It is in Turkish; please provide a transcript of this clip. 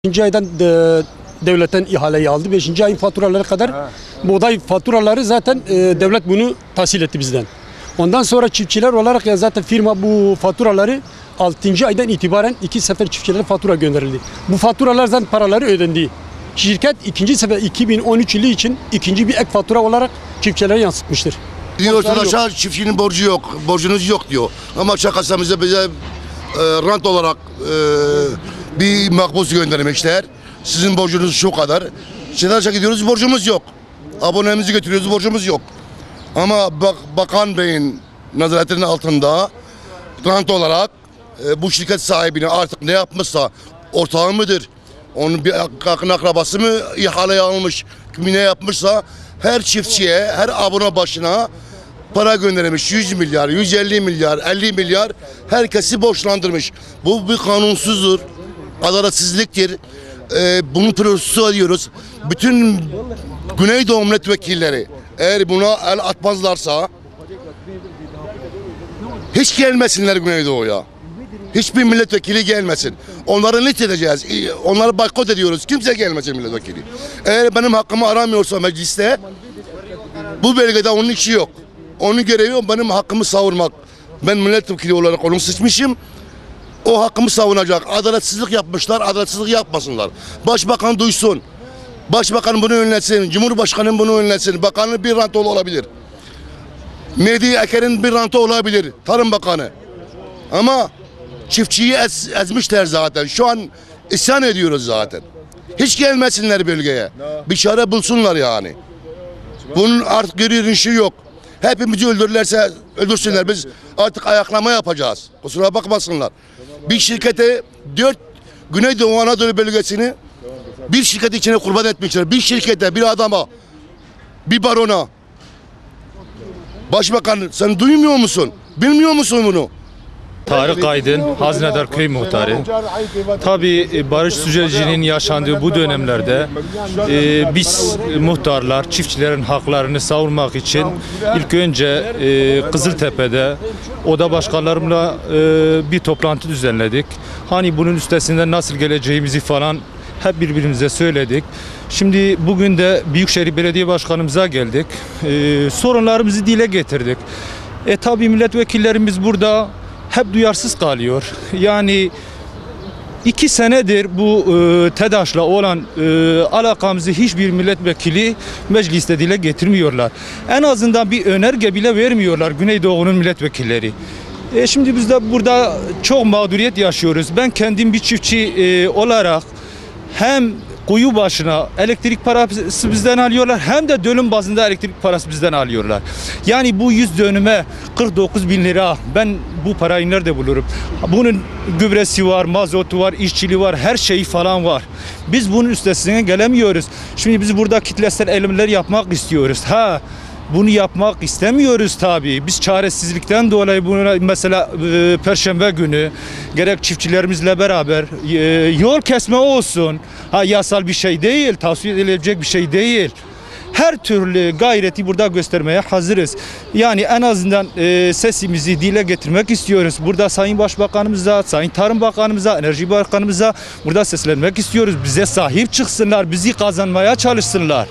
5. aydan devletten ihaleyi aldı. 5. ayın faturaları kadar buğday faturaları zaten devlet bunu tahsil etti bizden. Ondan sonra çiftçiler olarak ya zaten firma bu faturaları 6. aydan itibaren 2 sefer çiftçilere fatura gönderildi. Bu faturalar zaten paraları ödendi. Şirket 2. sefer 2013 yılı için ikinci bir ek fatura olarak çiftçilere yansıtmıştır. Diyorsun aşağı çiftçinin borcu yok, borcunuz yok diyor. Ama şakasamıza bize rant olarak bir makbuz göndermişler. Sizin borcunuz şu kadar. Çedarşa gidiyoruz, borcumuz yok. Abonemizi götürüyoruz, borcumuz yok. Ama Bakan Bey'in nazaretinin altında rant olarak bu şirket sahibine artık ne yapmışsa ortağı mıdır? Onun bir akrabası mı ihaleye almış, kimi ne yapmışsa her çiftçiye, her abone başına para göndermiş. 100 milyar, 150 milyar, 50 milyar herkesi borçlandırmış. Bu bir kanunsuzdur, adaletsizliktir. Bunu protesto ediyoruz. Bütün Güneydoğu milletvekilleri eğer buna el atmazlarsa hiç gelmesinler Güneydoğu'ya. Hiçbir milletvekili gelmesin. Onları lit edeceğiz. Onları boykot ediyoruz. Kimse gelmesin milletvekili. Eğer benim hakkımı aramıyorsa mecliste bu bölgede onun işi yok. Onun görevi benim hakkımı savunmak. Ben milletvekili olarak onu seçmişim. O hakkımı savunacak. Adaletsizlik yapmışlar, adaletsizlik yapmasınlar. Başbakan duysun. Başbakan bunu önletsin. Cumhurbaşkanı bunu önletsin. Bakanın bir rantı olabilir. Mehdi Eker'in bir rantı olabilir. Tarım Bakanı. Ama çiftçiyi ezmişler zaten. Şu an isyan ediyoruz zaten. Hiç gelmesinler bölgeye. Bir çare bulsunlar yani. Bunun artık görünüşü yok. Hepimizi öldürürlerse öldürsünler. Biz artık ayaklama yapacağız. Kusura bakmasınlar. Bir şirkete 4 Güneydoğu Anadolu bölgesini bir şirket içine kurban etmişler. Bir şirkete, bir adama, bir barona. Başbakan sen duymuyor musun? Bilmiyor musun bunu? Tarık Aydın, Haznedar Köy Muhtarı. Tabii barış sürecinin yaşandığı bu dönemlerde biz muhtarlar, çiftçilerin haklarını savunmak için ilk önce Kızıltepe'de oda başkanlarımla bir toplantı düzenledik. Hani bunun üstesinden nasıl geleceğimizi falan hep birbirimize söyledik. Şimdi bugün de Büyükşehir Belediye Başkanımıza geldik. Sorunlarımızı dile getirdik. Tabii milletvekillerimiz burada hep duyarsız kalıyor. Yani 2 senedir bu TEDAŞ'la olan alakamızı hiçbir milletvekili mecliste dile getirmiyorlar. En azından bir önerge bile vermiyorlar Güneydoğu'nun milletvekilleri. Şimdi biz de burada çok mağduriyet yaşıyoruz. Ben kendim bir çiftçi olarak hem kuyu başına elektrik parası bizden alıyorlar hem de dönüm bazında elektrik parası bizden alıyorlar. Yani bu 100 dönüme 49 bin lira, ben bu parayı nerede bulurum? Bunun gübresi var, mazotu var, işçiliği var, her şeyi falan var. Biz bunun üstesinden gelemiyoruz. Şimdi biz burada kitlesel eylemler yapmak istiyoruz. Bunu yapmak istemiyoruz tabii. Biz çaresizlikten dolayı bunu mesela Perşembe günü gerek çiftçilerimizle beraber yol kesme olsun. Yasal bir şey değil, tavsiye edilecek bir şey değil. Her türlü gayreti burada göstermeye hazırız. Yani en azından sesimizi dile getirmek istiyoruz. Burada Sayın Başbakanımıza, Sayın Tarım Bakanımıza, Enerji Bakanımıza burada seslenmek istiyoruz. Bize sahip çıksınlar, bizi kazanmaya çalışsınlar.